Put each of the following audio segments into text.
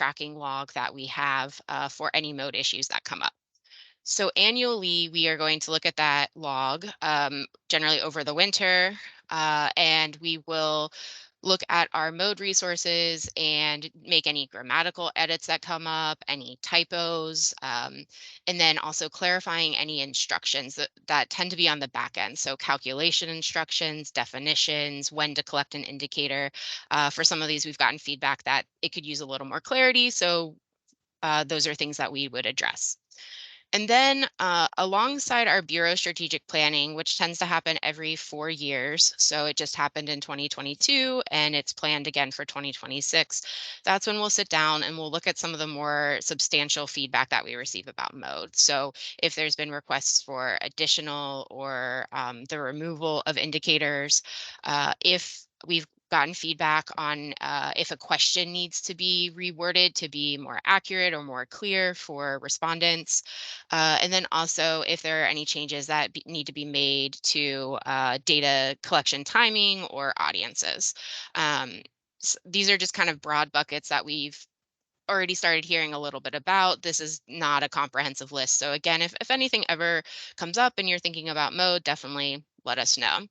tracking log that we have for any mode issues that come up. So annually, we are going to look at that log, generally over the winter, and we will look at our mode resources and make any grammatical edits that come up, any typos, and then also clarifying any instructions that tend to be on the back end. So calculation instructions, definitions, when to collect an indicator. For some of these, we've gotten feedback that it could use a little more clarity. So those are things that we would address. And then alongside our Bureau strategic planning, which tends to happen every 4 years, so it just happened in 2022 and it's planned again for 2026, that's when we'll sit down and we'll look at some of the more substantial feedback that we receive about mode. So if there's been requests for additional or the removal of indicators, if we've gotten feedback on if a question needs to be reworded to be more accurate or more clear for respondents. And then also if there are any changes that need to be made to data collection timing or audiences. These are just kind of broad buckets that we've already started hearing a little bit about. This is not a comprehensive list. So again, if anything ever comes up and you're thinking about mode, definitely let us know.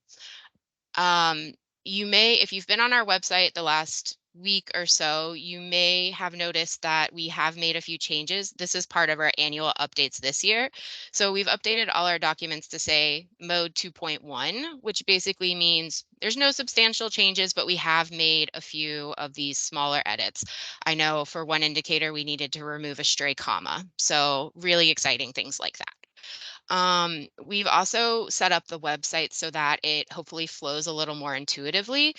You may, if you've been on our website the last week or so, you may have noticed that we have made a few changes. This is part of our annual updates this year. So we've updated all our documents to say mode 2.1, which basically means there's no substantial changes, but we have made a few of these smaller edits. I know for one indicator, we needed to remove a stray comma. So really exciting things like that. We've also set up the website so that it hopefully flows a little more intuitively.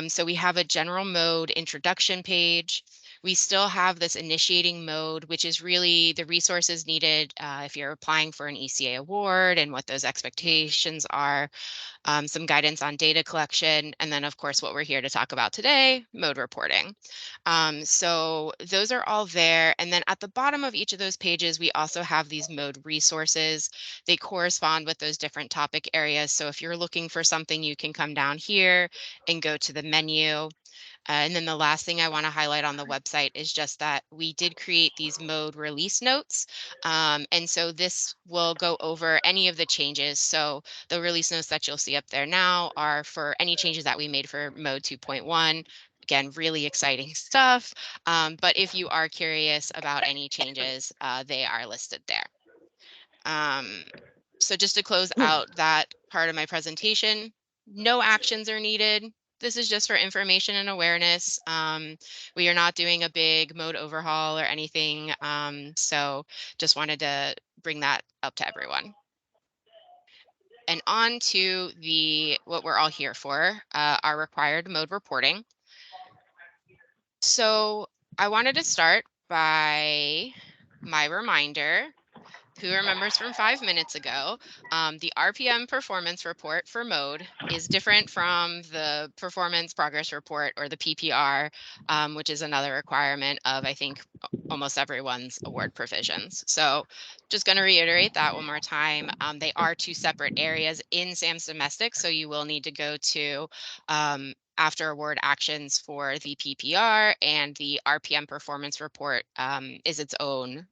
So we have a general mode introduction page. We still have this initiating mode, which is really the resources needed if you're applying for an ECA award and what those expectations are. Some guidance on data collection, and then of course what we're here to talk about today, mode reporting. So those are all there. And then at the bottom of each of those pages, we also have these mode resources. They correspond with those different topic areas. So if you're looking for something, you can come down here and go to the menu. And then the last thing I want to highlight on the website is just that we did create these mode release notes. And so this will go over any of the changes. So the release notes that you'll see up there now are for any changes that we made for mode 2.1. Again, really exciting stuff. But if you are curious about any changes, they are listed there. So just to close out that part of my presentation, no actions are needed. This is just for information and awareness. We are not doing a big mode overhaul or anything. So just wanted to bring that up to everyone. And on to what we're all here for, our required mode reporting. So I wanted to start by my reminder. Who remembers from 5 minutes ago, the RPM performance report for mode is different from the performance progress report or the PPR, which is another requirement of, I think, almost everyone's award provisions. So just going to reiterate that one more time. They are two separate areas in SAM's domestic, so you will need to go to after award actions for the PPR, and the RPM performance report is its own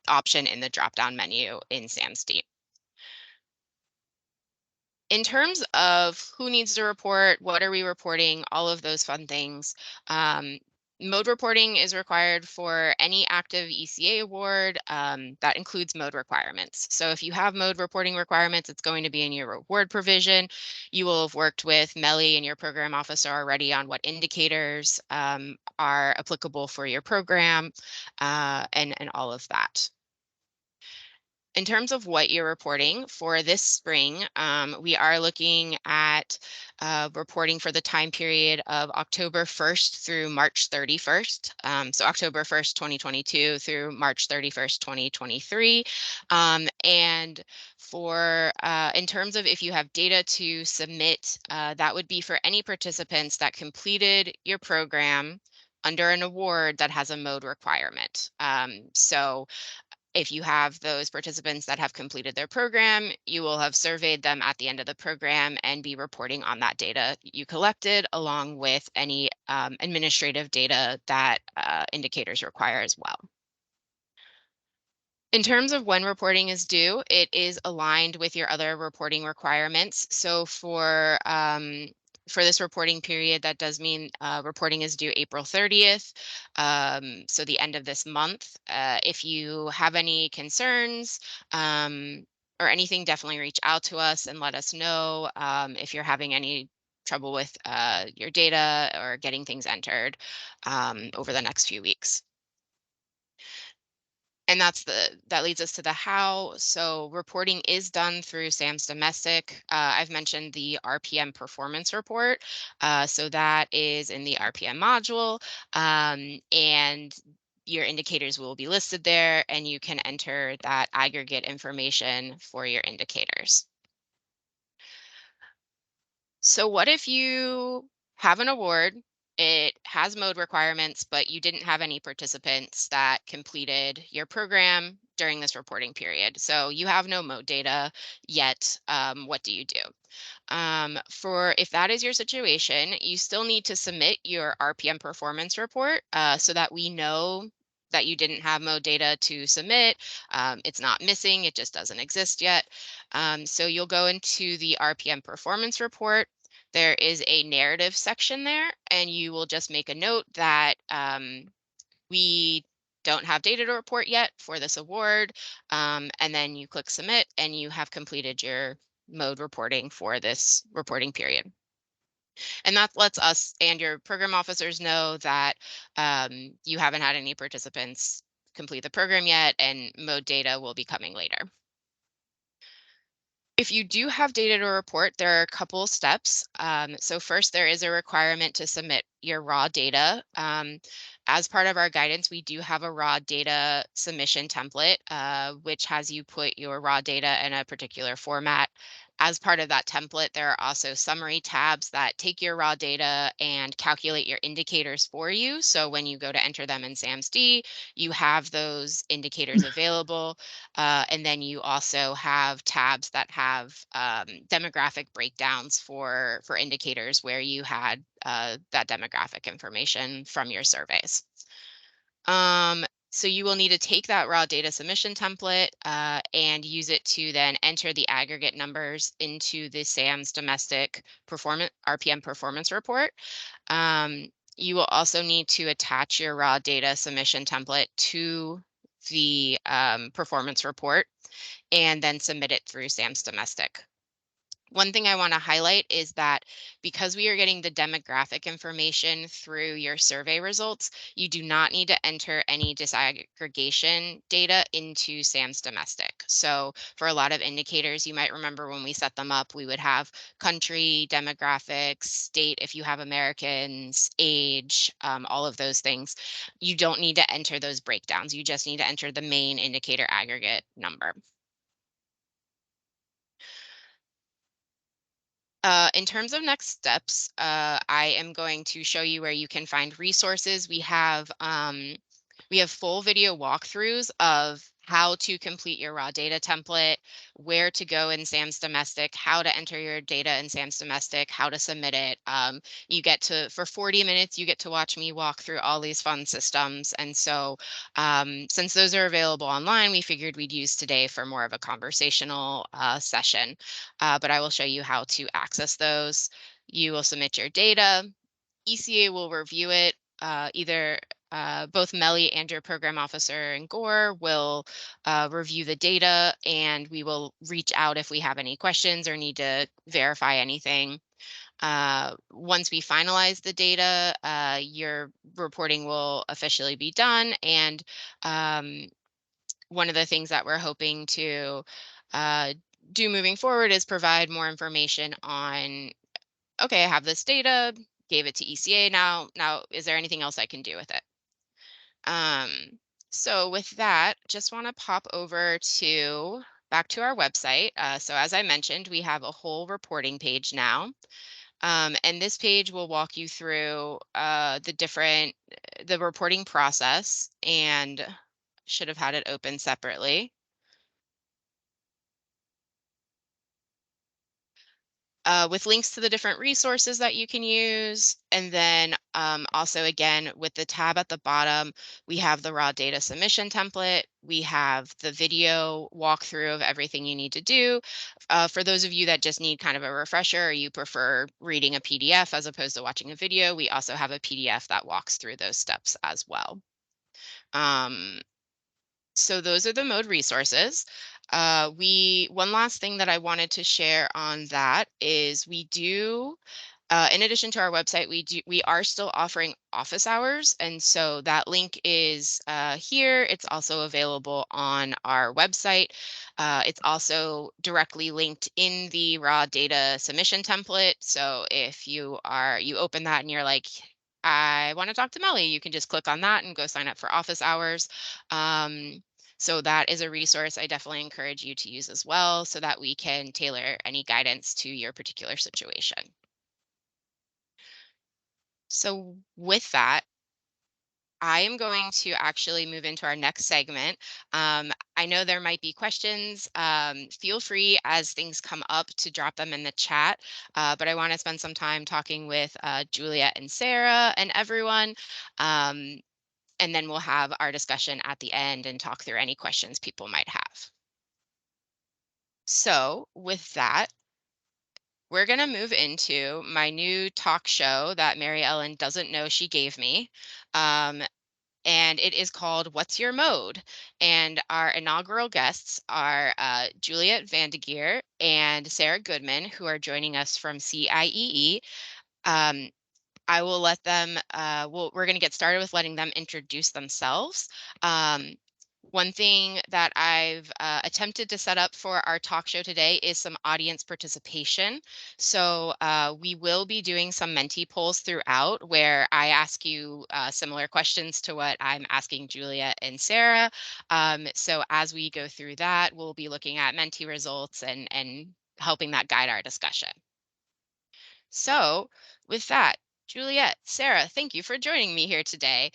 option in the drop-down menu in SAMSD. In terms of who needs to report, what are we reporting, all of those fun things, mode reporting is required for any active ECA award. That includes mode requirements. So if you have mode reporting requirements, it's going to be in your award provision. You will have worked with Melly and your program officer already on what indicators are applicable for your program and all of that. In terms of what you're reporting for this spring, we are looking at reporting for the time period of October 1st through March 31st. So October 1st, 2022 through March 31st, 2023. And for in terms of if you have data to submit, that would be for any participants that completed your program under an award that has a mode requirement. So If you have those participants that have completed their program, you will have surveyed them at the end of the program and be reporting on that data you collected, along with any administrative data that indicators require as well. In terms of when reporting is due, it is aligned with your other reporting requirements. So for this reporting period, that does mean reporting is due April 30th, so the end of this month. If you have any concerns or anything, definitely reach out to us and let us know if you're having any trouble with your data or getting things entered over the next few weeks. And that leads us to the how. So reporting is done through Sam's Domestic. I've mentioned the RPM performance report. So that is in the RPM module, and your indicators will be listed there, and you can enter that aggregate information for your indicators. So what if you have an award, it has mode requirements, but you didn't have any participants that completed your program during this reporting period? So you have no mode data yet. What do you do? For if that is your situation, you still need to submit your RPM performance report so that we know that you didn't have mode data to submit. It's not missing, it just doesn't exist yet. So you'll go into the RPM performance report. There is a narrative section there, and you will just make a note that we don't have data to report yet for this award. And then you click submit, and you have completed your mode reporting for this reporting period. And that lets us and your program officers know that you haven't had any participants complete the program yet, and mode data will be coming later. If you do have data to report, there are a couple steps. So first, there is a requirement to submit your raw data. As part of our guidance, we do have a raw data submission template, which has you put your raw data in a particular format. As part of that template, there are also summary tabs that take your raw data and calculate your indicators for you. So when you go to enter them in SAMSD, you have those indicators available. And then you also have tabs that have demographic breakdowns for indicators where you had that demographic information from your surveys. So you will need to take that raw data submission template and use it to then enter the aggregate numbers into the SAM's domestic performance RPM performance report. You will also need to attach your raw data submission template to the performance report and then submit it through SAM's domestic. One thing I want to highlight is that because we are getting the demographic information through your survey results, you do not need to enter any disaggregation data into SAM's domestic. So for a lot of indicators, you might remember when we set them up, we would have country, demographics, state, if you have Americans, age, all of those things. You don't need to enter those breakdowns. You just need to enter the main indicator aggregate number. In terms of next steps, I am going to show you where you can find resources. We have full video walkthroughs of how to complete your raw data template, where to go in SAM's domestic, how to enter your data in SAM's domestic, how to submit it. You get to, for 40 minutes, you get to watch me walk through all these fun systems. And so since those are available online, we figured we'd use today for more of a conversational session. But I will show you how to access those. You will submit your data. ECA will review it. Either both Melly and your program officer and Gore will review the data, and we will reach out if we have any questions or need to verify anything. Once we finalize the data, your reporting will officially be done. And one of the things that we're hoping to uh, do moving forward is provide more information on, okay, I have this data, gave it to ECA now is there anything else I can do with it? So with that, just want to pop over to back to our website. So as I mentioned, we have a whole reporting page now. And this page will walk you through the reporting process. And Should have had it open separately. With links to the different resources that you can use. And then also, again, with the tab at the bottom, we have the raw data submission template. We have the video walkthrough of everything you need to do. For those of you that just need kind of a refresher, or you prefer reading a PDF as opposed to watching a video, we also have a PDF that walks through those steps as well. So those are the mode resources. One last thing that I wanted to share on that is we do, in addition to our website, we are still offering office hours, and so that link is here. It's also available on our website. It's also directly linked in the raw data submission template. So if you open that and you're like, I want to talk to Melly, you can just click on that and go sign up for office hours. So that is a resource I definitely encourage you to use as well, so that we can tailor any guidance to your particular situation. So with that, I am going to actually move into our next segment. I know there might be questions. Feel free as things come up to drop them in the chat. But I want to spend some time talking with Juliet and Sarah and everyone. And then we'll have our discussion at the end and talk through any questions people might have. So with that, we're going to move into my new talk show that Mary Ellen doesn't know she gave me. And it is called What's Your Mode? And our inaugural guests are Juliet Vandegeer and Sarah Goodman, who are joining us from CIEE. I will let them, we're going to get started with letting them introduce themselves. One thing that I've attempted to set up for our talk show today is some audience participation. So we will be doing some Menti polls throughout where I ask you similar questions to what I'm asking Julia and Sarah. So as we go through that, we'll be looking at Menti results and helping that guide our discussion. So with that, Juliet, Sarah, thank you for joining me here today.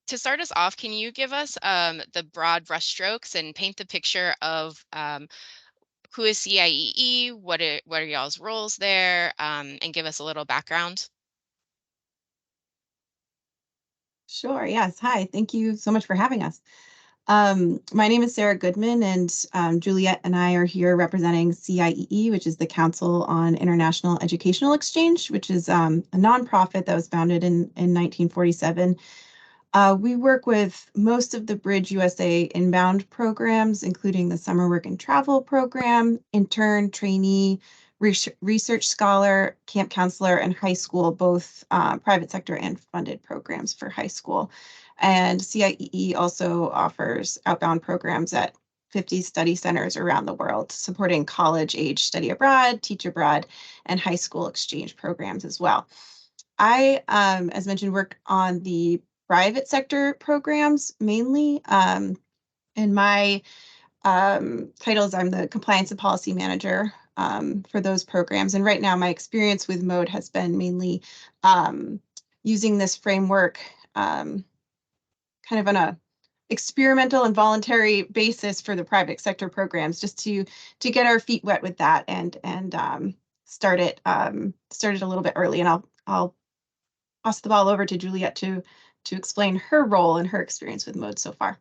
To start us off, can you give us the broad brushstrokes and paint the picture of who is CIEE, what are y'all's roles there, and give us a little background? Sure. Yes. Hi. Thank you so much for having us. My name is Sarah Goodman, and Juliet and I are here representing CIEE, which is the Council on International Educational Exchange, which is a nonprofit that was founded in 1947. We work with most of the Bridge USA inbound programs, including the Summer Work and Travel Program, intern, trainee, research scholar, camp counselor, and high school, both private sector and funded programs for high school. And CIEE also offers outbound programs at 50 study centers around the world, supporting college-age study abroad, teach abroad, and high school exchange programs as well. I, as mentioned, work on the private sector programs mainly. And my titles, I'm the compliance and policy manager for those programs. And right now, my experience with MODE has been mainly using this framework kind of on a experimental and voluntary basis for the private sector programs, just to get our feet wet with that and start it a little bit early. And I'll pass the ball over to Juliet to explain her role and her experience with MODE so far.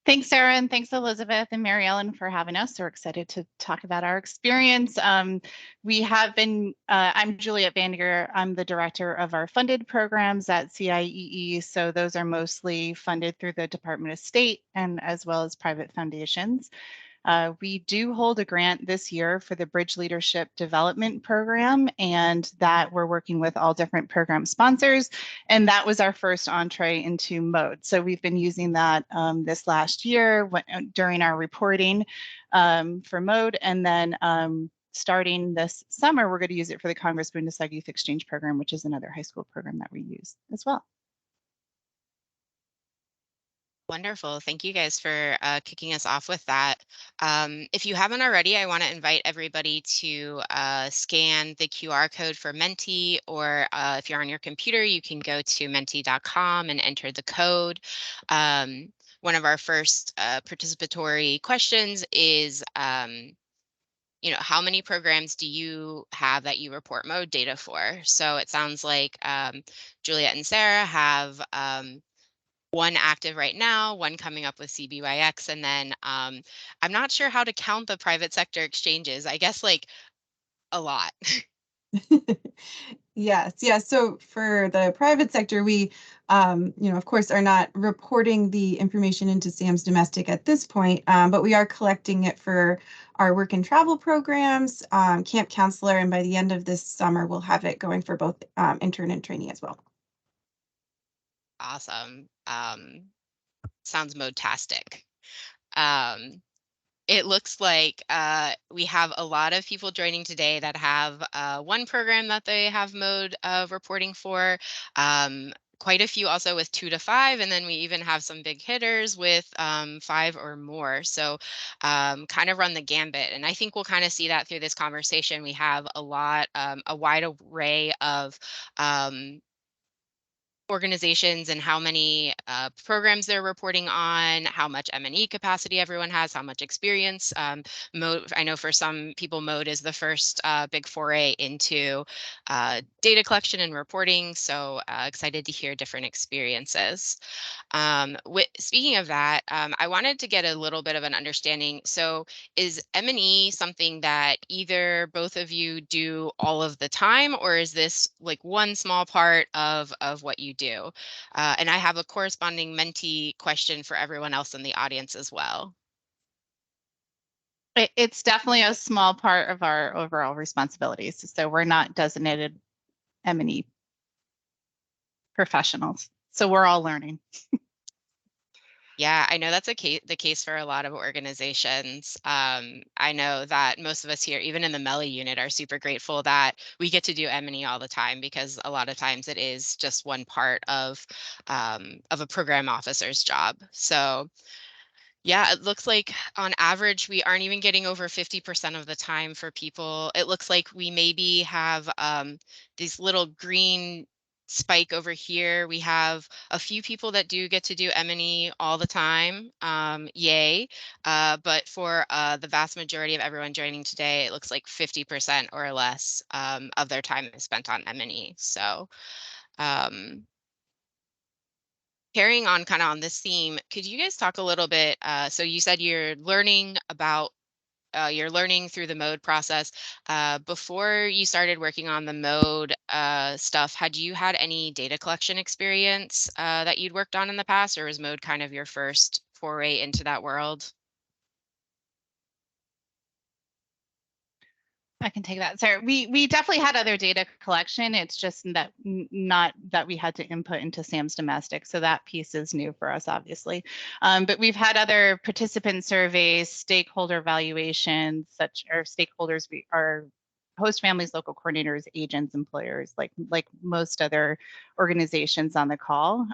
Thanks, Sarah, and thanks, Elizabeth and Mary Ellen, for having us. We're excited to talk about our experience. We have been, I'm Juliet Vandegeer. I'm the director of our funded programs at CIEE. So those are mostly funded through the Department of State and as well as private foundations. We do hold a grant this year for the Bridge Leadership Development Program, and that we're working with all different program sponsors. And that was our first entree into MODE. So we've been using that this last year during our reporting for MODE. And then starting this summer, we're going to use it for the Congress Bundestag Youth Exchange Program, which is another high school program that we use as well. Wonderful. Thank you guys for kicking us off with that. If you haven't already, I want to invite everybody to scan the QR code for Menti, or if you're on your computer, you can go to menti.com and enter the code. One of our first participatory questions is, how many programs do you have that you report mode data for? So it sounds like Juliet and Sarah have one active right now, one coming up with CBYX, and then I'm not sure how to count the private sector exchanges. I guess like a lot. Yes, yes. So for the private sector, we, of course, are not reporting the information into Sam's Domestic at this point, but we are collecting it for our work and travel programs, camp counselor, and by the end of this summer, we'll have it going for both intern and trainee as well. Awesome. Sounds mode-tastic. Um, It looks like we have a lot of people joining today that have one program that they have mode of reporting for. Quite a few also with 2 to 5, and then we even have some big hitters with 5 or more. So kind of run the gambit. And I think we'll kind of see that through this conversation. We have a wide array of organizations and how many programs they're reporting on, how much M&E capacity everyone has, how much experience. Mode, I know for some people, mode is the first big foray into data collection and reporting. So excited to hear different experiences. Speaking of that, I wanted to get a little bit of an understanding. So, is M&E something that either both of you do all of the time, or is this like one small part of what you do? And I have a corresponding Menti question for everyone else in the audience as well. It's definitely a small part of our overall responsibilities. So we're not designated M&E professionals. So we're all learning. Yeah, I know that's the case for a lot of organizations. I know that most of us here, even in the Melly unit, are super grateful that we get to do M&E all the time, because a lot of times it is just one part of a program officer's job. So yeah, it looks like on average, we aren't even getting over 50% of the time for people. It looks like we maybe have these little green spike over here. We have a few people that do get to do M&E all the time. Yay. But for the vast majority of everyone joining today, it looks like 50% or less of their time is spent on M&E. So um, carrying on kind of on this theme, could you guys talk a little bit? So you said you're learning through the mode process. Before you started working on the mode stuff, had you had any data collection experience that you'd worked on in the past, or was mode kind of your first foray into that world? I can take that. So we definitely had other data collection. It's just that not that we had to input into Sam's Domestic. So that piece is new for us, obviously. But we've had other participant surveys, stakeholder evaluations, such our stakeholders, our host families, local coordinators, agents, employers, like most other organizations on the call.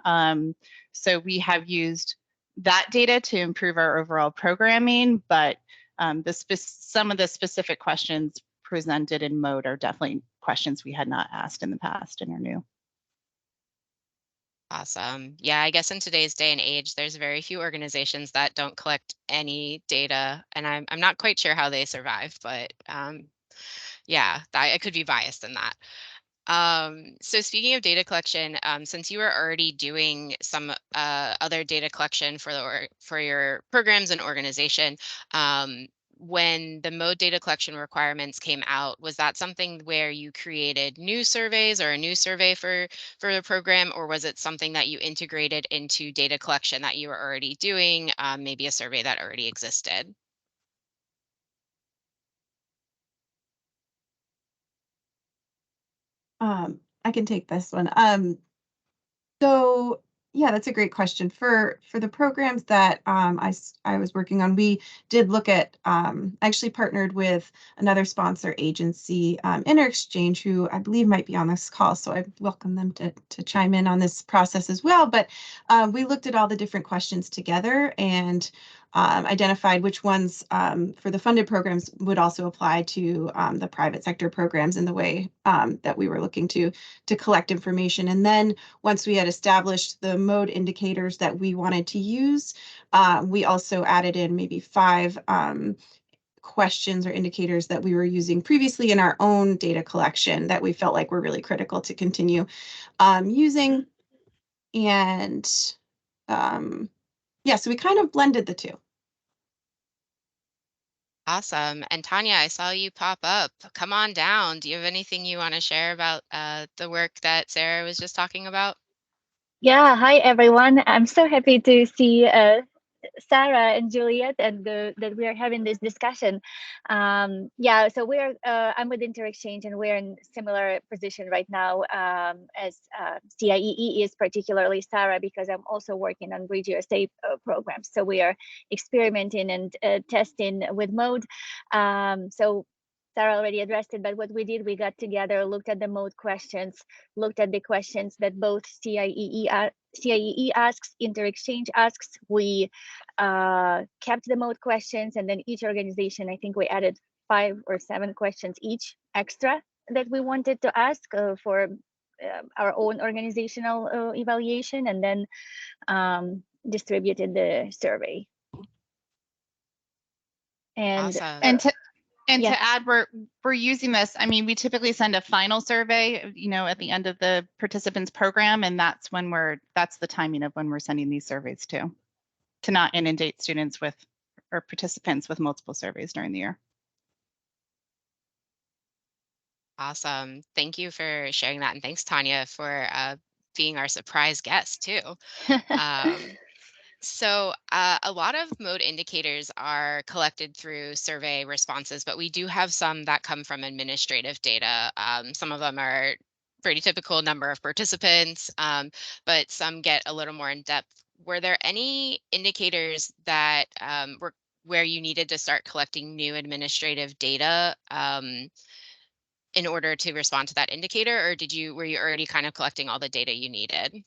So we have used that data to improve our overall programming, but some of the specific questions presented in mode are definitely questions we had not asked in the past and are new. Awesome. Yeah, I guess in today's day and age, there's very few organizations that don't collect any data, and I'm not quite sure how they survive, but yeah, I could be biased in that. So speaking of data collection, since you were already doing some other data collection for your programs and organization, when the mode data collection requirements came out, was that something where you created new surveys or a new survey for the program, or was it something that you integrated into data collection that you were already doing, maybe a survey that already existed? I can take this one. So Yeah, that's a great question. For the programs that I was working on, we did look at, actually partnered with another sponsor agency, InterExchange, who I believe might be on this call, so I welcome them to chime in on this process as well. But we looked at all the different questions together and identified which ones for the funded programs would also apply to the private sector programs in the way that we were looking to collect information. And then once we had established the mode indicators that we wanted to use, we also added in maybe 5 questions or indicators that we were using previously in our own data collection that we felt like were really critical to continue using. And yeah, so we kind of blended the two. Awesome. And Tanya, I saw you pop up. Come on down. Do you have anything you want to share about the work that Sarah was just talking about? Yeah, hi everyone. I'm so happy to see Sarah and Juliet and that we are having this discussion. Yeah, so I'm with InterExchange and we're in similar position right now as CIEE is, particularly Sarah, because I'm also working on Bridge USA programs. So we are experimenting and testing with mode. So Sarah already addressed it, but what we did, we got together, looked at the mode questions, looked at the questions that both CIEE asks, InterExchange asks. We kept the mode questions, and then each organization, I think we added 5 or 7 questions each extra that we wanted to ask for our own organizational evaluation, and then distributed the survey. And Awesome. And yeah. to add, we're using this. I mean, we typically send a final survey, you know, at the end of the participants program, and that's the timing of when we're sending these surveys to not inundate students with or participants with multiple surveys during the year. Awesome. Thank you for sharing that. And thanks, Tanya, for being our surprise guest too. Um, So a lot of mode indicators are collected through survey responses, but we do have some that come from administrative data. Some of them are pretty typical number of participants, but some get a little more in depth. Were there any indicators that were where you needed to start collecting new administrative data in order to respond to that indicator, or were you already kind of collecting all the data you needed?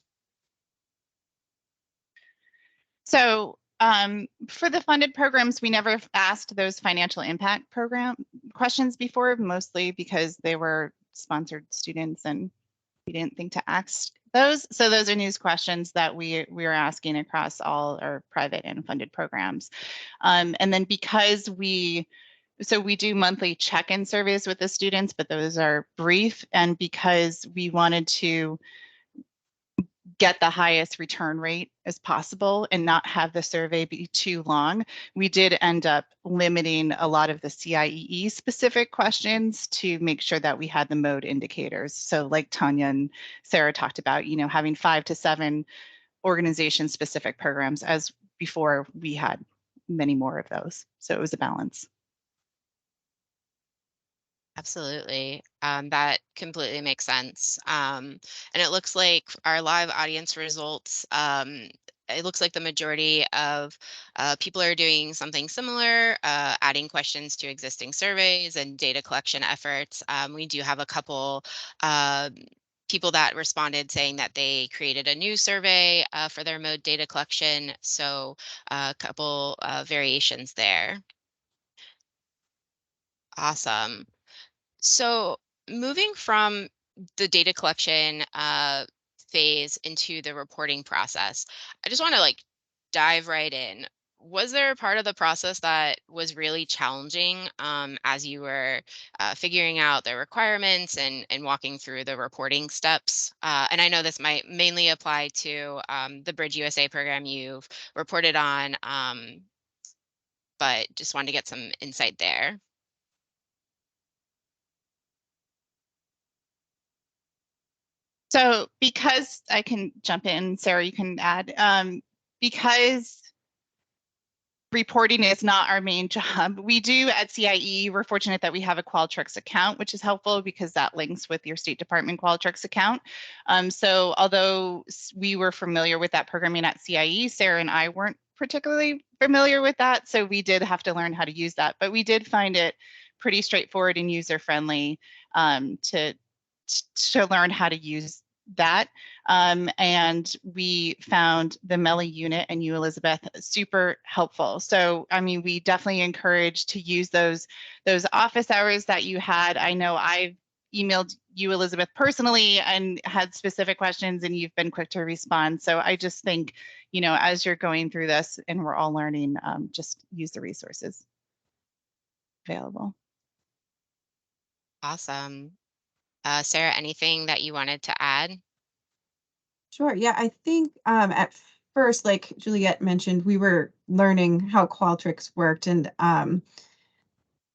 So for the funded programs, we never asked those financial impact program questions before, mostly because they were sponsored students and we didn't think to ask those. So those are news questions that we are asking across all our private and funded programs. And then because we do monthly check-in surveys with the students, but those are brief, and because we wanted to get the highest return rate as possible and not have the survey be too long, we did end up limiting a lot of the CIEE specific questions to make sure that we had the mode indicators. So like Tanya and Sarah talked about, you know, having 5 to 7 organization specific programs, as before we had many more of those. So it was a balance. Absolutely. That completely makes sense. And it looks like our live audience results, it looks like the majority of people are doing something similar, adding questions to existing surveys and data collection efforts. We do have a couple people that responded saying that they created a new survey for their mode data collection. So a couple variations there. Awesome. So moving from the data collection phase into the reporting process, I just want to dive right in. Was there a part of the process that was really challenging as you were figuring out the requirements and walking through the reporting steps? And I know this might mainly apply to the Bridge USA program you've reported on, but just wanted to get some insight there. So because I can jump in, Sarah, you can add, because reporting is not our main job. We do at CIE, we're fortunate that we have a Qualtrics account, which is helpful because that links with your State Department Qualtrics account. So although we were familiar with that programming at CIE, Sarah and I weren't particularly familiar with that. So we did have to learn how to use that, but we did find it pretty straightforward and user-friendly to learn how to use that. And we found the MELI unit and you, Elizabeth, super helpful. So, I mean, we definitely encourage to use those office hours that you had. I know I've emailed you, Elizabeth, personally and had specific questions, and you've been quick to respond. So I just think, you know, as you're going through this and we're all learning, just use the resources available. Awesome. Sarah, anything that you wanted to add? Sure. Yeah, I think at first, like Juliet mentioned, we were learning how Qualtrics worked. And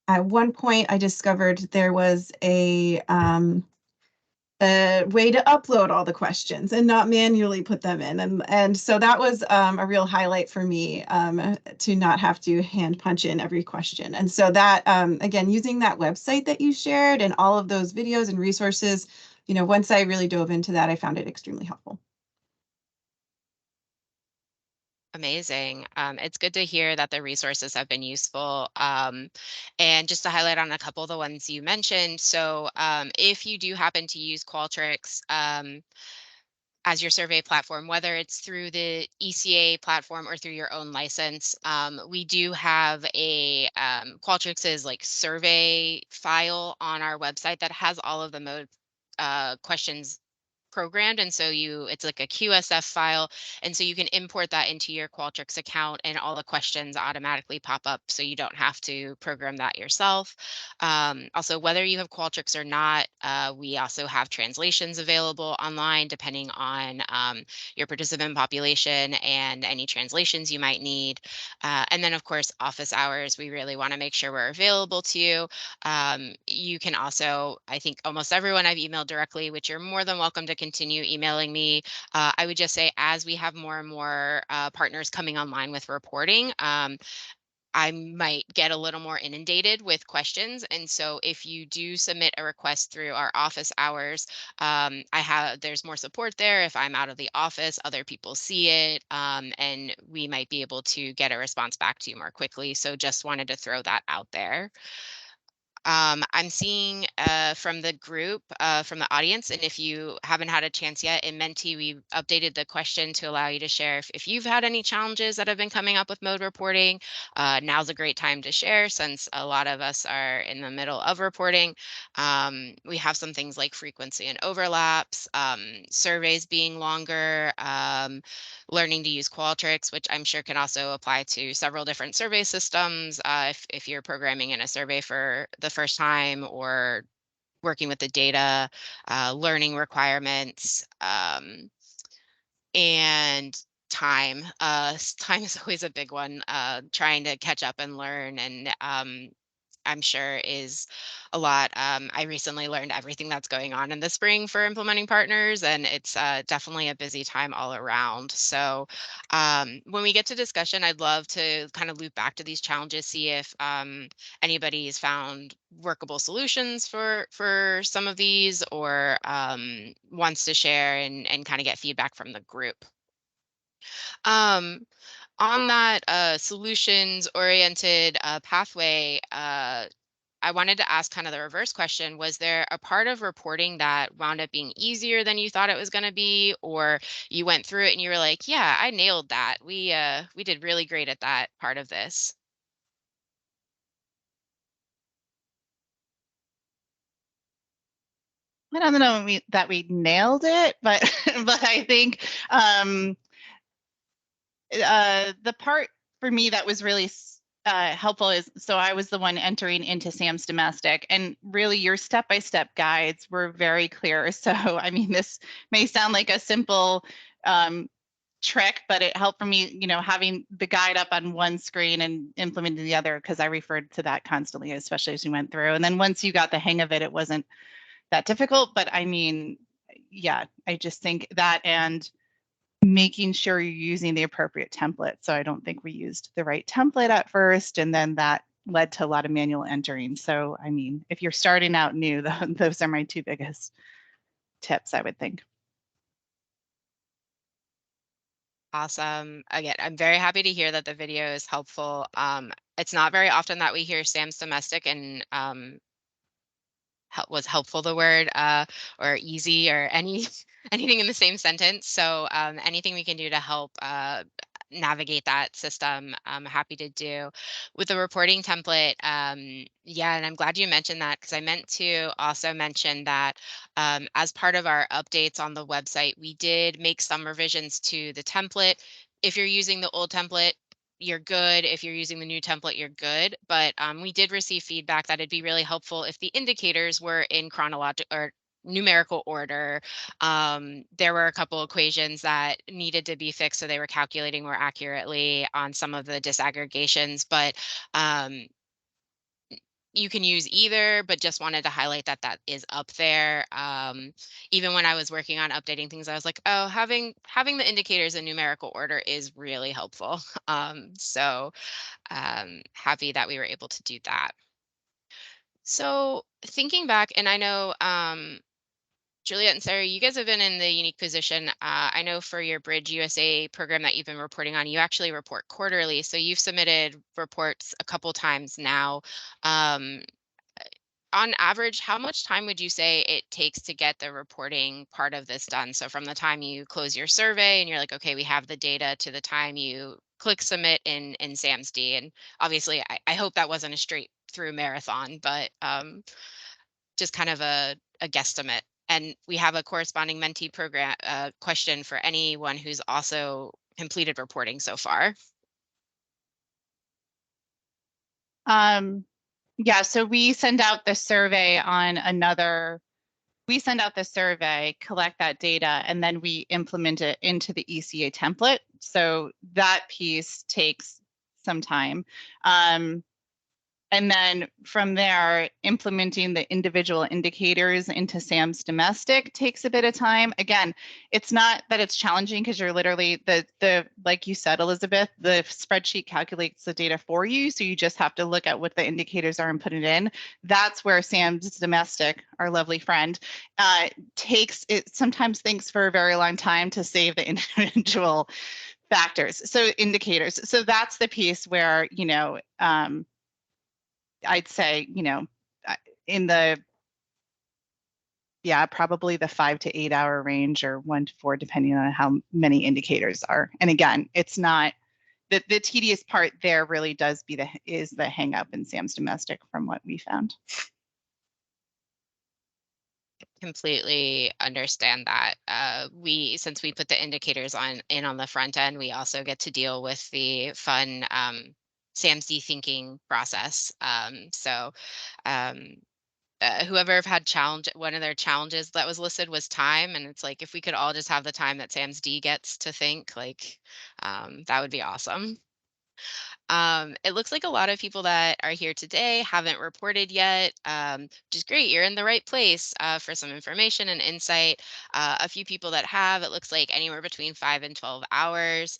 at one point, I discovered there was a way to upload all the questions and not manually put them in. And so that was a real highlight for me to not have to hand punch in every question. And so that, again, using that website that you shared and all of those videos and resources, you know, once I really dove into that, I found it extremely helpful. Amazing. It's good to hear that the resources have been useful. And just to highlight on a couple of the ones you mentioned. So if you do happen to use Qualtrics as your survey platform, whether it's through the ECA platform or through your own license, we do have a Qualtrics is like survey file on our website that has all of the mode questions programmed, and so it's like a QSF file, and so you can import that into your Qualtrics account and all the questions automatically pop up, so you don't have to program that yourself. Also, whether you have Qualtrics or not, we also have translations available online depending on your participant population and any translations you might need. And then of course, office hours, we really want to make sure we're available to you. You can also, I think almost everyone I've emailed directly, which you're more than welcome to continue emailing me. I would just say, as we have more and more partners coming online with reporting, I might get a little more inundated with questions. And so if you do submit a request through our office hours, there's more support there. If I'm out of the office, other people see it, and we might be able to get a response back to you more quickly. So just wanted to throw that out there. I'm seeing from the group, from the audience, and if you haven't had a chance yet, in Menti, we updated the question to allow you to share if you've had any challenges that have been coming up with mode reporting. Now's a great time to share since a lot of us are in the middle of reporting. We have some things like frequency and overlaps, surveys being longer, learning to use Qualtrics, which I'm sure can also apply to several different survey systems. If you're programming in a survey for the first time or working with the data, learning requirements, and time. Time is always a big one, trying to catch up and learn, and I'm sure is a lot. I recently learned everything that's going on in the spring for implementing partners, and it's definitely a busy time all around. So when we get to discussion, I'd love to kind of loop back to these challenges, see if anybody's found workable solutions for some of these, or wants to share and kind of get feedback from the group. Um, on that solutions oriented pathway, I wanted to ask kind of the reverse question. Was there a part of reporting that wound up being easier than you thought it was going to be, or you went through it and you were like, yeah, I nailed that. We did really great at that part of this. I don't know that we nailed it, but but I think the part for me that was really helpful is, so I was the one entering into SAM's domestic, and really your step-by-step guides were very clear. So I mean, this may sound like a simple trick, but it helped for me, you know, having the guide up on one screen and implementing the other, because I referred to that constantly, especially as we went through. And then once you got the hang of it, it wasn't that difficult. But I mean, yeah, I just think that, and making sure you're using the appropriate template. So I don't think we used the right template at first, and then that led to a lot of manual entering. So, I mean, if you're starting out new, those are my two biggest tips, I would think. Awesome. Again, I'm very happy to hear that the video is helpful. It's not very often that we hear Sam's Domestic and was helpful the word or easy or anything in the same sentence. So anything we can do to help navigate that system, I'm happy to do. With the reporting template, yeah, and I'm glad you mentioned that, because I meant to also mention that as part of our updates on the website, we did make some revisions to the template. If you're using the old template, you're good. If you're using the new template, you're good. But we did receive feedback that it'd be really helpful if the indicators were in chronological or numerical order. There were a couple equations that needed to be fixed, so they were calculating more accurately on some of the disaggregations. But you can use either, but just wanted to highlight that that is up there. Even when I was working on updating things, I was like, oh, having the indicators in numerical order is really helpful. So happy that we were able to do that. So thinking back, and I know Juliet and Sarah, you guys have been in the unique position. I know for your Bridge USA program that you've been reporting on, you actually report quarterly. So you've submitted reports a couple times now. On average, how much time would you say it takes to get the reporting part of this done? So from the time you close your survey and you're like, okay, we have the data, to the time you click submit in SAMSD. And obviously, I hope that wasn't a straight through marathon, but just kind of a guesstimate. And we have a corresponding mentee program question for anyone who's also completed reporting so far. Yeah, so we send out the survey we send out the survey, collect that data, and then we implement it into the ECA template. So that piece takes some time. And then from there, implementing the individual indicators into SAM's Domestic takes a bit of time. Again, it's not that it's challenging, because you're literally the like you said, Elizabeth, the spreadsheet calculates the data for you. So you just have to look at what the indicators are and put it in. That's where SAM's Domestic, our lovely friend, sometimes thinks for a very long time to save the individual factors. So indicators. So that's the piece where, I'd say, in the, probably the 5 to 8 hour range, or 1 to 4, depending on how many indicators are. And again, it's not the tedious part there really does is the hang up in SAM's Domestic from what we found. Completely understand that. Since we put the indicators in on the front end, we also get to deal with the fun SAMSD thinking process. Whoever had one of their challenges that was listed was time, and it's like, if we could all just have the time that SAMSD gets to think, like that would be awesome. It looks like a lot of people that are here today haven't reported yet, which is great. You're in the right place for some information and insight. A few people that have, it looks like anywhere between 5 and 12 hours.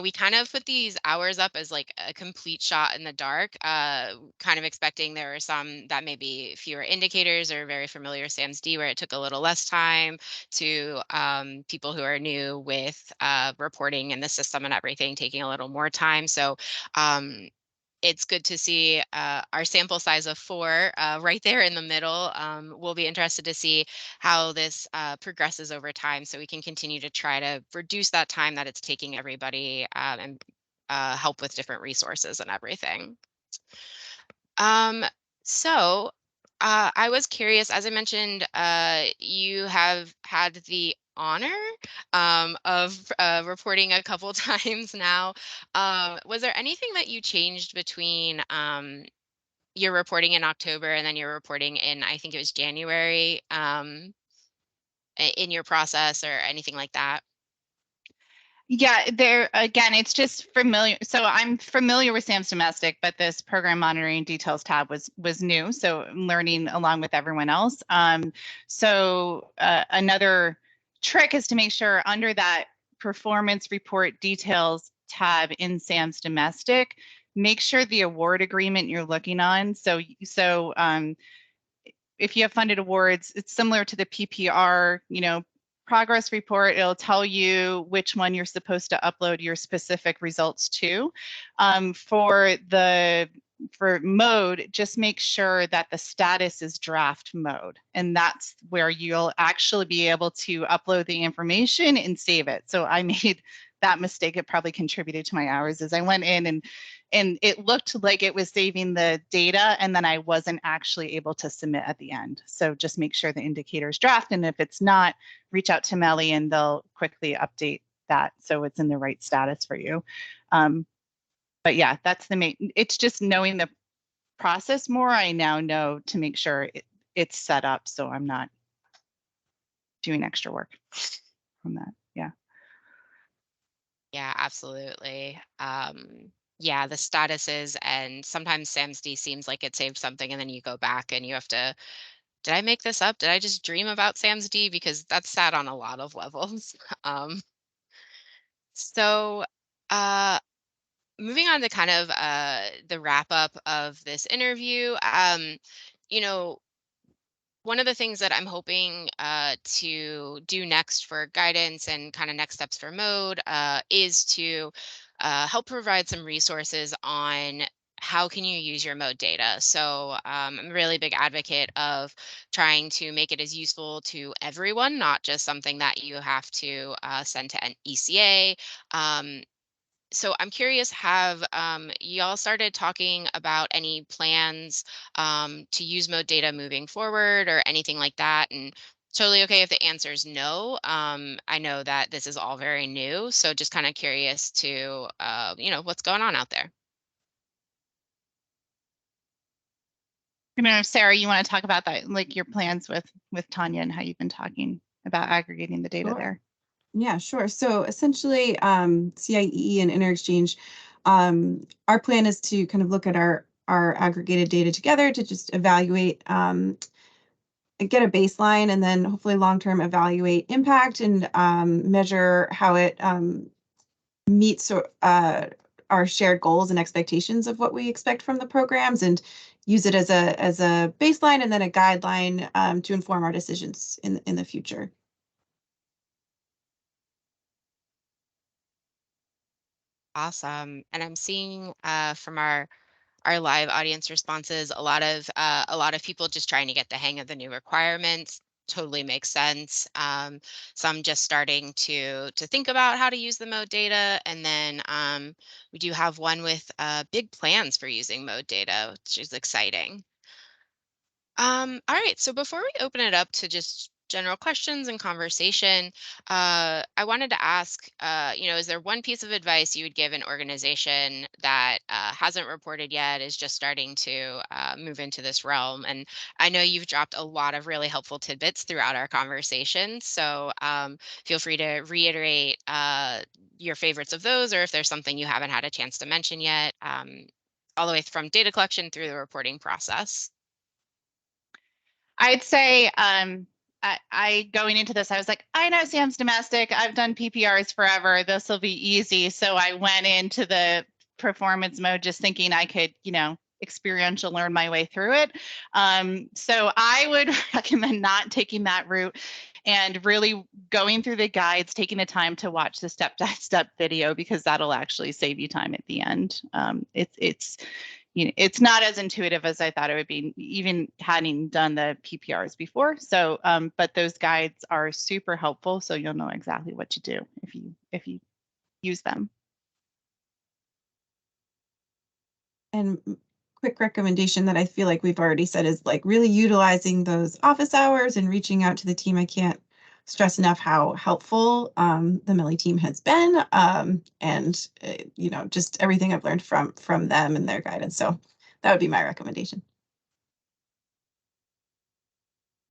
We kind of put these hours up as like a complete shot in the dark, kind of expecting there are some that may be fewer indicators or very familiar SAMSD where it took a little less time, to people who are new with reporting in the system and everything taking a little more time. So it's good to see our sample size of 4 right there in the middle. We'll be interested to see how this progresses over time, so we can continue to try to reduce that time that it's taking everybody, and help with different resources and everything. So I was curious, as I mentioned, you have had the honor of reporting a couple times now. Was there anything that you changed between your reporting in October and then your reporting in, I think it was January, in your process or anything like that? Yeah, there again, it's just familiar. So I'm familiar with SAM's Domestic, but this program monitoring details tab was new. So I'm learning along with everyone else. So another trick is to make sure under that performance report details tab in SAM's domestic, make sure the award agreement you're looking on. So if you have funded awards, it's similar to the PPR, progress report. It'll tell you which one you're supposed to upload your specific results to. For mode, just make sure that the status is draft mode, and that's where you'll actually be able to upload the information and save it. So I made that mistake. It probably contributed to my hours as I went in and it looked like it was saving the data, and then I wasn't actually able to submit at the end. So just make sure the indicator is draft, and if it's not, reach out to Melly and they'll quickly update that so it's in the right status for you. But yeah, that's the main, it's just knowing the process more. I now know to make sure it's set up so I'm not doing extra work from that. Yeah. Yeah, absolutely. Yeah, the statuses, and sometimes SAMSD seems like it saved something and then you go back and you have to, did I make this up? Did I just dream about SAMSD? Because that's sad on a lot of levels. So uh, moving on to kind of the wrap up of this interview, you know, one of the things that I'm hoping to do next for guidance and kind of next steps for mode is to help provide some resources on how can you use your mode data. So I'm a really big advocate of trying to make it as useful to everyone, not just something that you have to send to an ECA. So I'm curious, have y'all started talking about any plans to use mode data moving forward or anything like that? And totally okay if the answer is no. I know that this is all very new, so just kind of curious to, what's going on out there. Sarah, you want to talk about that, like your plans with Tanya and how you've been talking about aggregating the data there? Yeah, sure. So essentially, CIEE and InterExchange, our plan is to kind of look at our aggregated data together to just evaluate, get a baseline, and then hopefully long-term evaluate impact and measure how it meets our shared goals and expectations of what we expect from the programs, and use it as a baseline and then a guideline to inform our decisions in the future. Awesome. And I'm seeing from our live audience responses, a lot of people just trying to get the hang of the new requirements. Totally makes sense. Some just starting to think about how to use the mode data, and then we do have one with big plans for using mode data, which is exciting. All right, so before we open it up to just general questions and conversation, I wanted to ask, is there one piece of advice you would give an organization that hasn't reported yet, is just starting to move into this realm? And I know you've dropped a lot of really helpful tidbits throughout our conversation, so feel free to reiterate your favorites of those, or if there's something you haven't had a chance to mention yet, all the way from data collection through the reporting process. I'd say I going into this, I was like, I know SAM's domestic. I've done PPRs forever. This will be easy. So I went into the performance mode just thinking I could, experiential learn my way through it. So I would recommend not taking that route and really going through the guides, taking the time to watch the step-by-step video, because that'll actually save you time at the end. It's not as intuitive as I thought it would be, even having done the PPRs before. So, but those guides are super helpful, so you'll know exactly what to do if you use them. And quick recommendation that I feel like we've already said is like really utilizing those office hours and reaching out to the team. I can't stress enough how helpful the Melly team has been, and just everything I've learned from them and their guidance. So that would be my recommendation.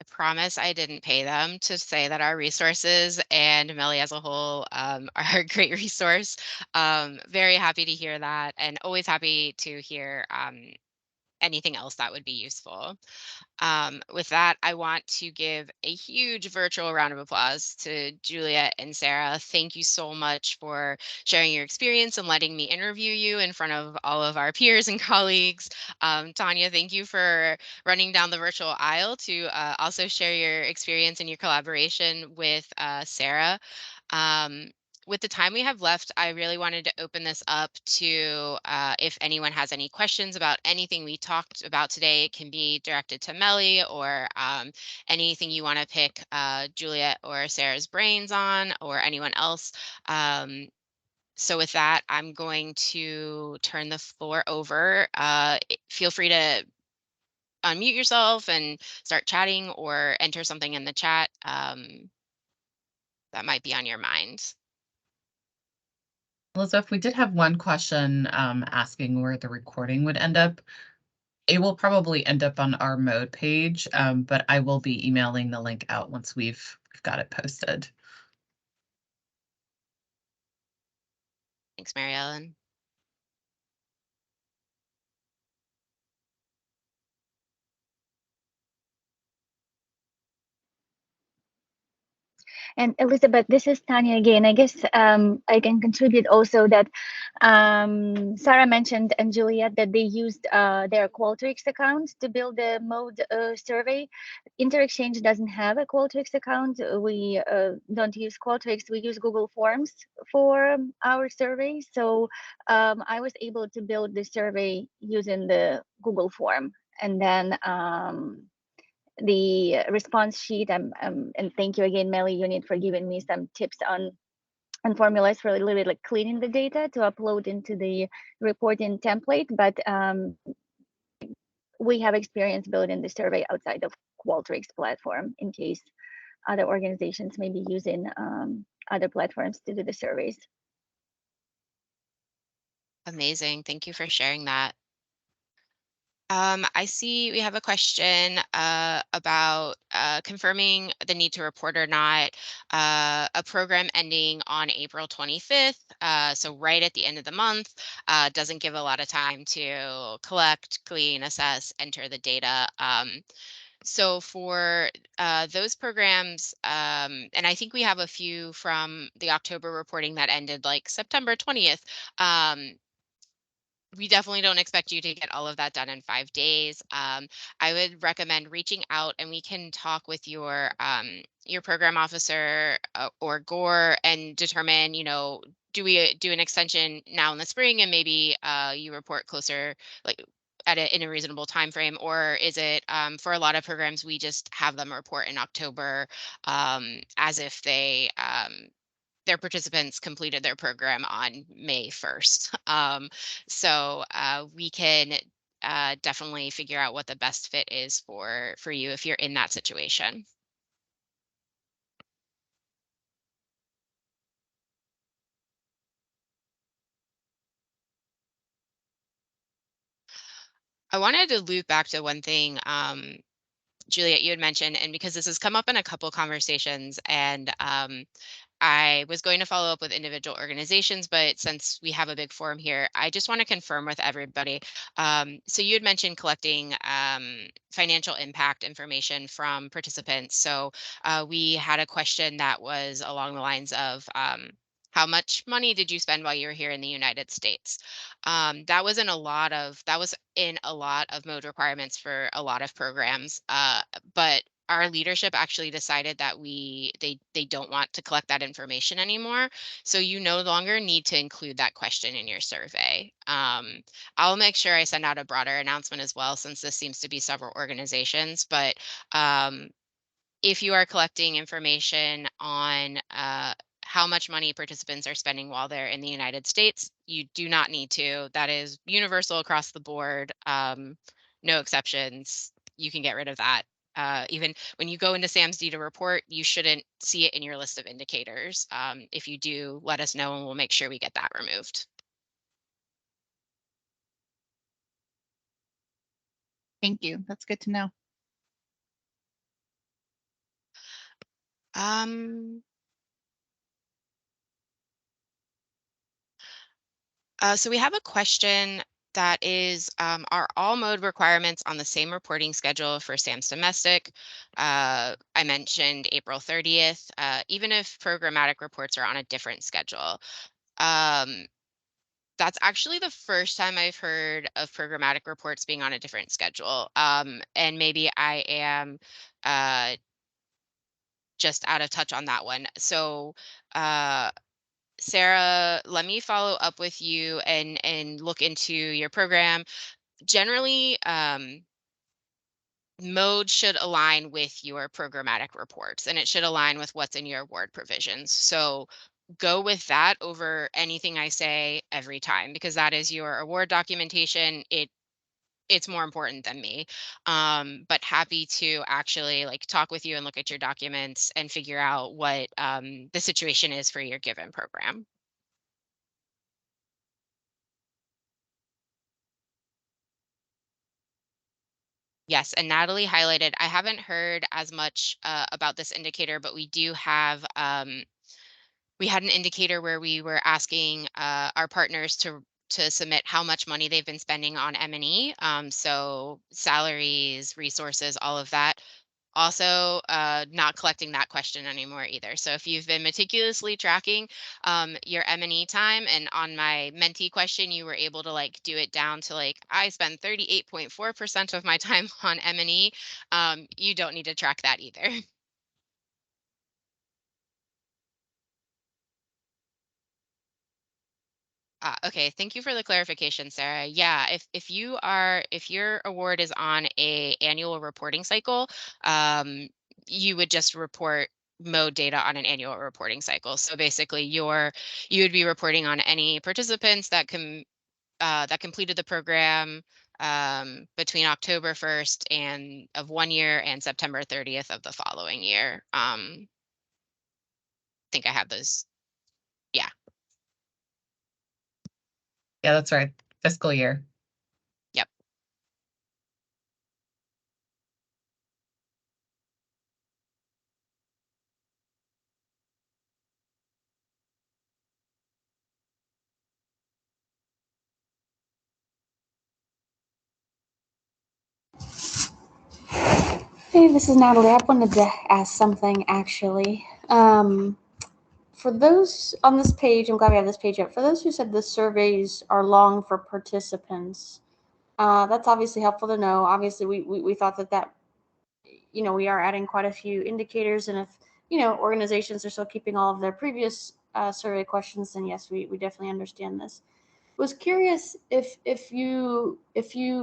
I promise I didn't pay them to say that our resources and Melly as a whole are a great resource. Very happy to hear that, and always happy to hear anything else that would be useful. With that, I want to give a huge virtual round of applause to Juliet and Sarah. Thank you so much for sharing your experience and letting me interview you in front of all of our peers and colleagues. Tanya, thank you for running down the virtual aisle to also share your experience and your collaboration with Sarah. Um, with the time we have left, I really wanted to open this up to if anyone has any questions about anything we talked about today. It can be directed to Melly or anything you want to pick Juliet or Sarah's brains on, or anyone else. So with that, I'm going to turn the floor over. Feel free to unmute yourself and start chatting or enter something in the chat that might be on your mind. Elizabeth, we did have one question asking where the recording would end up. It will probably end up on our mode page, but I will be emailing the link out once we've got it posted. Thanks, Mary Ellen. And Elizabeth, this is Tanya again. I guess I can contribute also that Sarah mentioned and Juliet that they used their Qualtrics account to build the mode survey. InterExchange doesn't have a Qualtrics account. We don't use Qualtrics. We use Google Forms for our survey. So I was able to build the survey using the Google form. And then the response sheet, and thank you again, Melly Unit, for giving me some tips on formulas for a little bit like cleaning the data to upload into the reporting template. But we have experience building the survey outside of Qualtrics platform in case other organizations may be using other platforms to do the surveys. Amazing. Thank you for sharing that. I see we have a question about confirming the need to report or not a program ending on April 25th. So right at the end of the month, doesn't give a lot of time to collect, clean, assess, enter the data. So for those programs, and I think we have a few from the October reporting that ended like September 20th. We definitely don't expect you to get all of that done in 5 days. I would recommend reaching out, and we can talk with your program officer or Gore and determine, do we do an extension now in the spring and maybe you report closer, like in a reasonable time frame, or is it for a lot of programs we just have them report in October as if their participants completed their program on May 1st. So we can definitely figure out what the best fit is for you if you're in that situation. I wanted to loop back to one thing, Juliet, you had mentioned, and because this has come up in a couple conversations, and I was going to follow up with individual organizations, but since we have a big forum here, I just want to confirm with everybody. So you had mentioned collecting financial impact information from participants. So we had a question that was along the lines of how much money did you spend while you were here in the United States? That was in a lot of mode requirements for a lot of programs, but our leadership actually decided that they don't want to collect that information anymore. So you no longer need to include that question in your survey. I'll make sure I send out a broader announcement as well, since this seems to be several organizations. But if you are collecting information on how much money participants are spending while they're in the United States, you do not need to. That is universal across the board. No exceptions. You can get rid of that. Even when you go into SAMSD to report, you shouldn't see it in your list of indicators. If you do, let us know and we'll make sure we get that removed. Thank you. That's good to know. So we have a question That is are all mode requirements on the same reporting schedule for Sam's Domestic. I mentioned April 30th, even if programmatic reports are on a different schedule. That's actually the first time I've heard of programmatic reports being on a different schedule. And maybe I am just out of touch on that one. So, Sarah, let me follow up with you and look into your program. Generally, mode should align with your programmatic reports, and it should align with what's in your award provisions. So go with that over anything I say every time, because that is your award documentation. It's more important than me. But happy to actually like talk with you and look at your documents and figure out what the situation is for your given program. Yes, and Natalie highlighted, I haven't heard as much about this indicator, but we do have, we had an indicator where we were asking our partners to submit how much money they've been spending on M&E. So salaries, resources, all of that. Also, not collecting that question anymore either. So if you've been meticulously tracking your M&E time, and on my mentee question, you were able to like do it down to like, I spend 38.4% of my time on M&E, you don't need to track that either. Okay, thank you for the clarification, Sarah. Yeah, if your award is on a annual reporting cycle, you would just report mode data on an annual reporting cycle. So basically, you would be reporting on any participants that completed the program between October 1st and of one year and September 30th of the following year. I think I have those. Yeah. Yeah, that's right. Fiscal year. Yep. Hey, this is Natalie. I wanted to ask something actually. For those on this page, I'm glad we have this page up. For those who said the surveys are long for participants, that's obviously helpful to know. Obviously, we thought that we are adding quite a few indicators, and if organizations are still keeping all of their previous survey questions, then yes, we definitely understand this. Was curious if you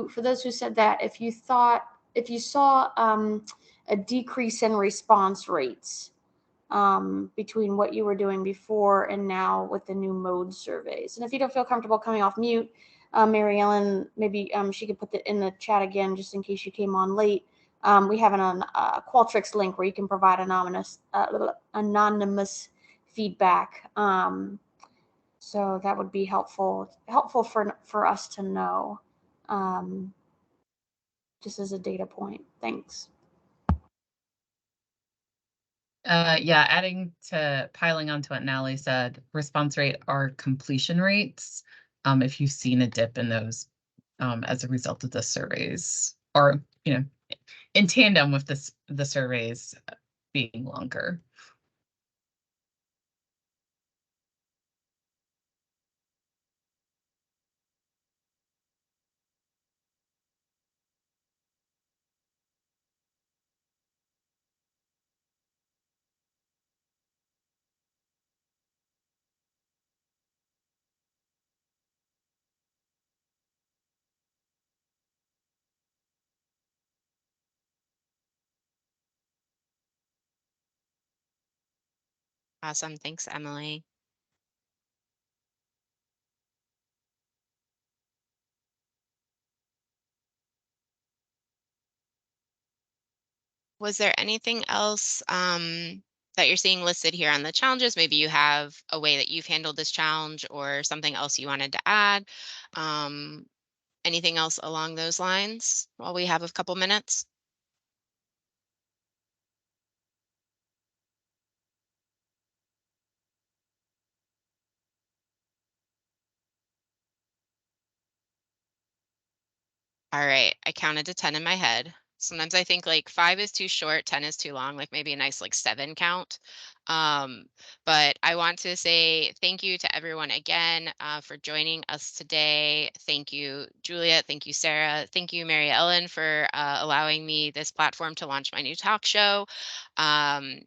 for those who said that, if you saw a decrease in response rates between what you were doing before and now with the new mode surveys. And if you don't feel comfortable coming off mute, Mary Ellen, maybe she could put that in the chat again, just in case you came on late. We have an Qualtrics link where you can provide anonymous feedback. So that would be helpful for us to know, just as a data point. Thanks. Yeah, piling onto what Natalie said, response rate are completion rates. If you've seen a dip in those as a result of the surveys, or in tandem with the surveys being longer. Awesome. Thanks, Emily. Was there anything else that you're seeing listed here on the challenges? Maybe you have a way that you've handled this challenge or something else you wanted to add. Anything else along those lines while we have a couple minutes? All right, I counted to 10 in my head. Sometimes I think like 5 is too short, 10 is too long, like maybe a nice like 7 count. But I want to say thank you to everyone again for joining us today. Thank you, Juliet. Thank you, Sarah. Thank you, Mary Ellen, for allowing me this platform to launch my new talk show. Um,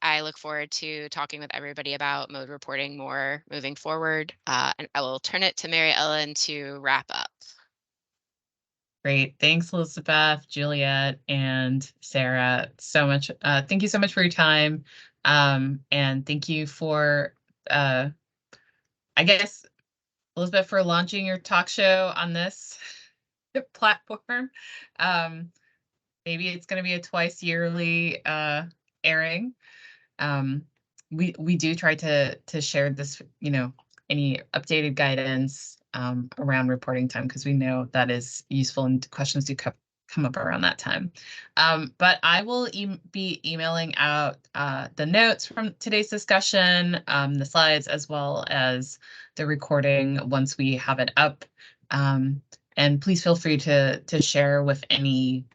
I look forward to talking with everybody about mode reporting more moving forward. And I will turn it to Mary Ellen to wrap up. Great. Thanks, Elizabeth, Juliet, and Sarah, so much. Thank you so much for your time. And thank you for, I guess, Elizabeth, for launching your talk show on this platform. Maybe it's going to be a twice yearly airing. We do try to share this, any updated guidance around reporting time, because we know that is useful and questions do come up around that time. But I will be emailing out the notes from today's discussion, the slides, as well as the recording once we have it up. And please feel free to share with any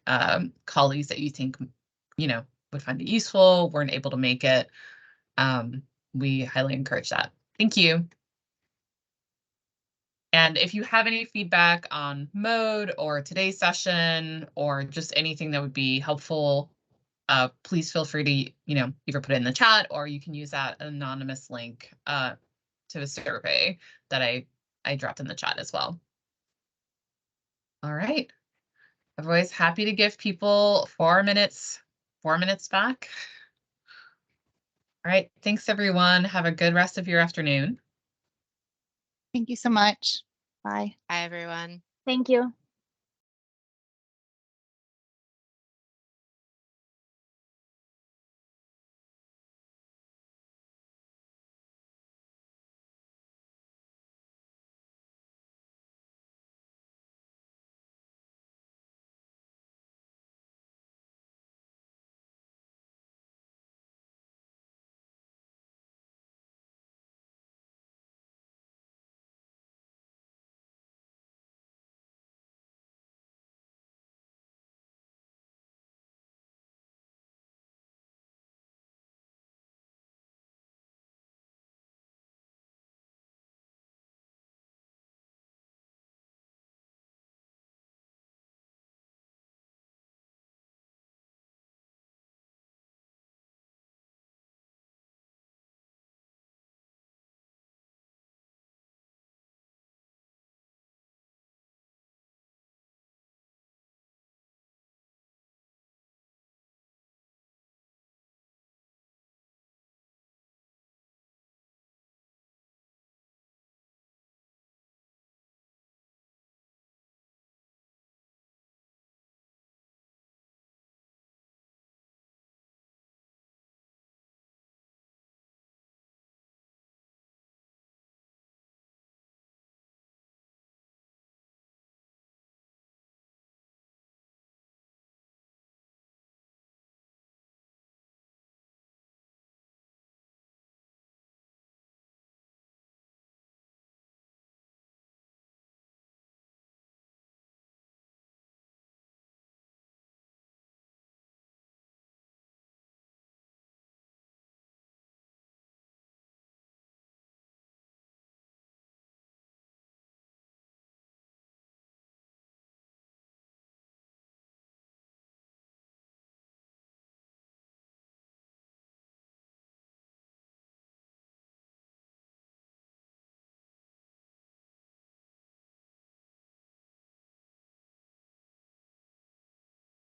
colleagues that you think, would find it useful, weren't able to make it. We highly encourage that. Thank you. And if you have any feedback on mode or today's session, or just anything that would be helpful, please feel free to, either put it in the chat, or you can use that anonymous link to the survey that I dropped in the chat as well. All right. I'm always happy to give people 4 minutes back. All right. Thanks, everyone. Have a good rest of your afternoon. Thank you so much. Bye. Hi, everyone. Thank you.